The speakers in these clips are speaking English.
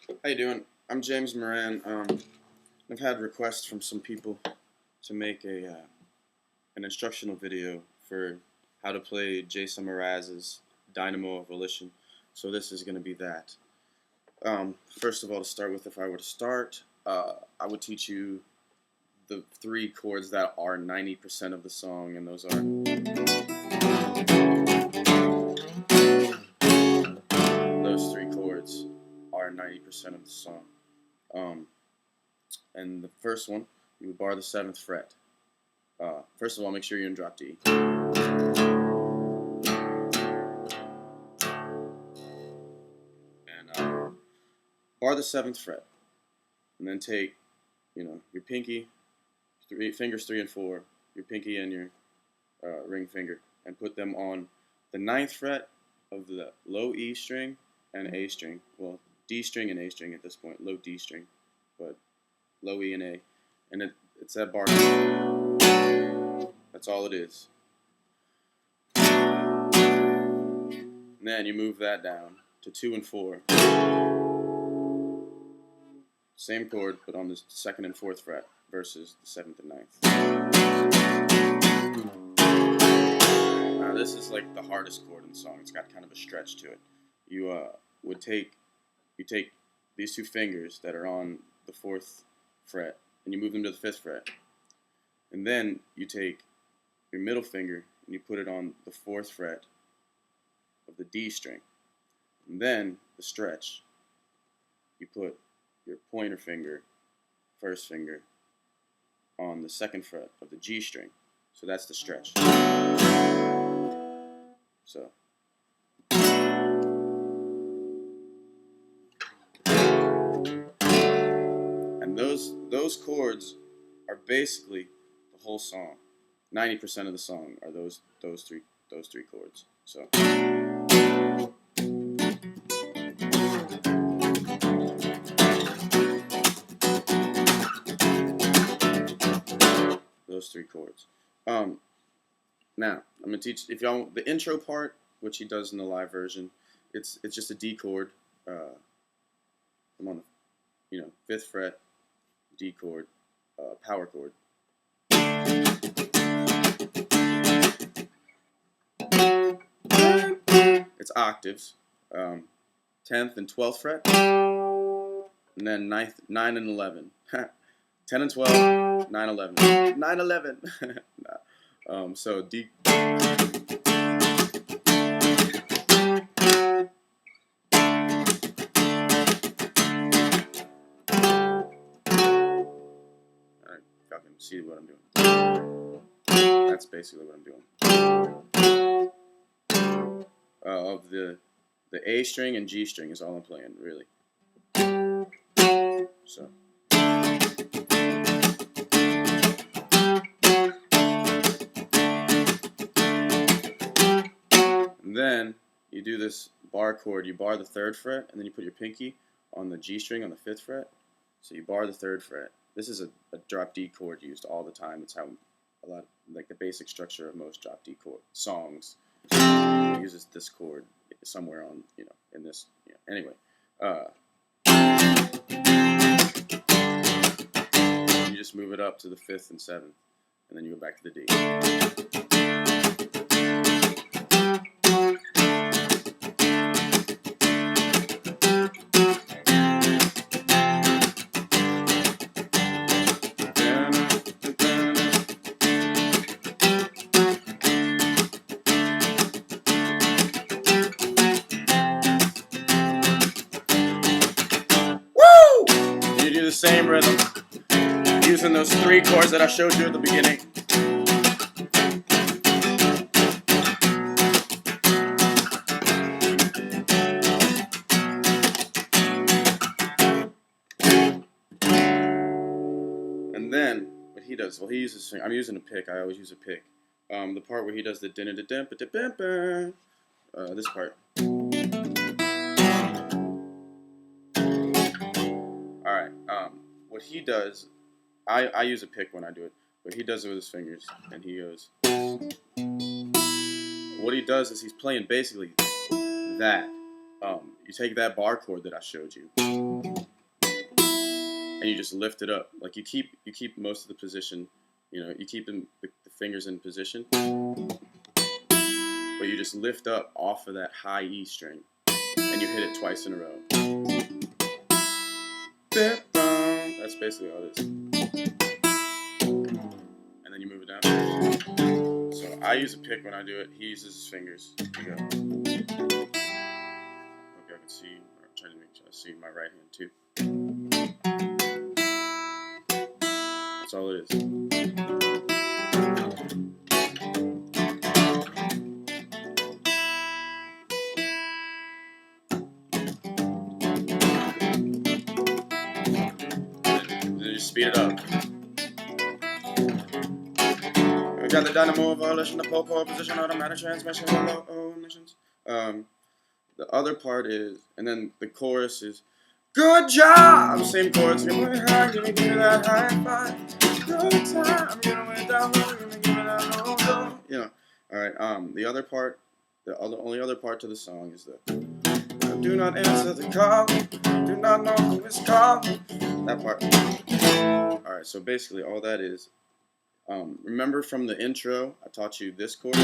How you doing? I'm James Mraz. I've had requests from some people to make an instructional video for how to play Jason Mraz's Dynamo of Volition. So this is going to be that. First of all, to start with, if I were to start, I would teach you the three chords that are 90% of the song, and those three chords are 90% of the song. And the first one, you would bar the 7th fret. First of all, make sure you're in drop D. And bar the 7th fret. And then take, your pinky, fingers 3 and 4, your pinky and your ring finger, and put them on the 9th fret of the low E string and A string. Well, D string and A string at this point, low D string, but low E and A. And it's that bar. That's all it is. And then you move that down to 2 and 4. Same chord, but on the 2nd and 4th fret versus the 7th and 9th. Now this is like the hardest chord in the song. It's got kind of a stretch to it. You take these two fingers that are on the 4th fret and you move them to the 5th fret. And then you take your middle finger and you put it on the 4th fret of the D string. And then the stretch, you put your pointer finger, first finger, on the 2nd fret of the G string. So that's the stretch. So. And those chords are basically the whole song. 90% of the song are those three chords. So. Those three chords. Now I'm gonna teach if y'all the intro part, which he does in the live version. It's just a D chord. I'm on the 5th fret, D chord, power chord. It's octaves. 10th and 12th fret, and then 9 and 11. 10 and 12, 9, 11. 9, 11. So D. Alright, y'all can see what I'm doing. That's basically what I'm doing. Of the A string and G string is all I'm playing, really. So. And then you do this bar chord. You bar the 3rd fret, and then you put your pinky on the G string on the 5th fret. So you bar the 3rd fret. This is a drop D chord used all the time. It's how a lot of, like the basic structure of most drop D chord songs uses this chord somewhere on in this anyway. You just move it up to the 5th and 7th, and then you go back to the D. You do the same rhythm using those 3 chords that I showed you at the beginning. And then what he does, he uses, I'm using a pick. I always use a pick. The part where he does the this part. Alright, what he does, I use a pick when I do it, but he does it with his fingers, and he goes. What he does is he's playing basically that. You take that bar chord that I showed you, and you just lift it up. Like you keep most of the position, you keep the fingers in position, but you just lift up off of that high E string, and you hit it twice in a row. That's basically all it is. And then you move it down. So I use a pick when I do it. He uses his fingers. Here we go. Hope y'all can see. I'm trying to make sure I see my right hand too. That's all it is. Then you speed it up. We got the Dynamo of Volition, the pole position, automatic transmission, low emissions. The other part is, and then the chorus is, good job! Same chords, give me high, give me that high five. Good time, give me down low, give me that low, low. Alright, the other part, only other part to the song is the, do not answer the call, do not know who is calling. That part. Alright, so basically all that is, remember from the intro, I taught you this chord.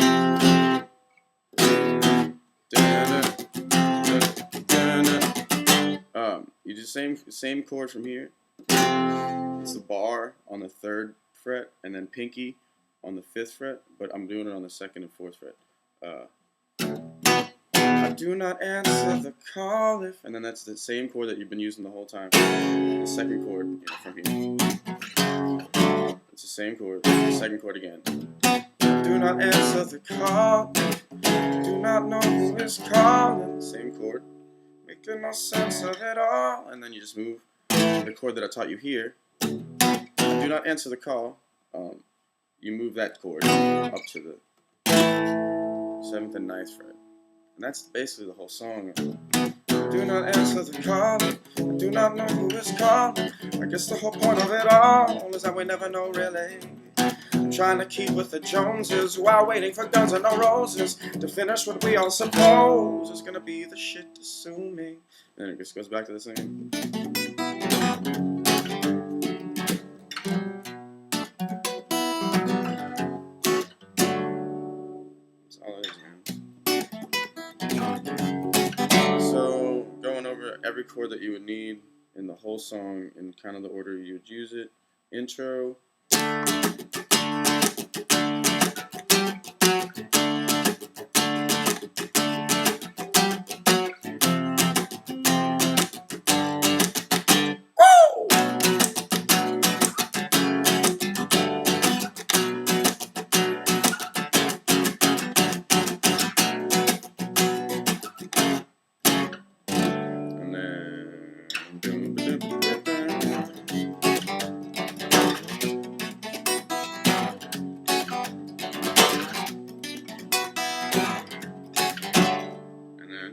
You do the same chord from here. It's the bar on the 3rd fret, and then pinky on the 5th fret, but I'm doing it on the 2nd and 4th fret. I do not answer the call if, and then that's the same chord that you've been using the whole time. The 2nd chord from here. It's the same chord. The 2nd chord again. Do not answer the call. Do not know who is calling. Same chord. Making no sense of it all. And then you just move the chord that I taught you here. Do not answer the call. You move that chord up to the 7th and 9th fret. And that's basically the whole song. Do not answer the call. I do not know who is calling. I guess the whole point of it all is that we never know really. I'm trying to keep with the Joneses while waiting for Guns and No Roses to finish what we all suppose is gonna be the shit, assuming. And then it just goes back to the same. That's all it is, man. So going over every chord that you would need in the whole song in kind of the order you would use it. Intro.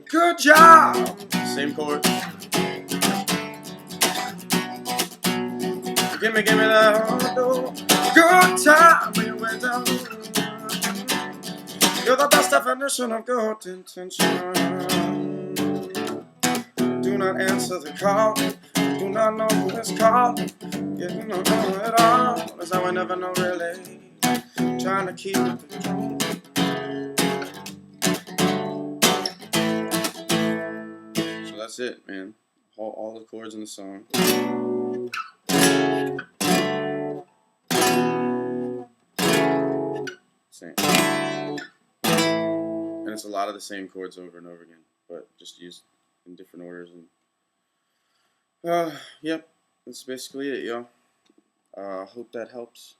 Good job! Same chord. Give me that good time when you went down. You're the best definition of good intention. Do not answer the call. Do not know who is calling. You do not know it all. That's how I never know really. Trying to keep it control. That's it, man. All the chords in the song. Same. And it's a lot of the same chords over and over again, but just used in different orders. And yep, that's basically it, y'all. Hope that helps.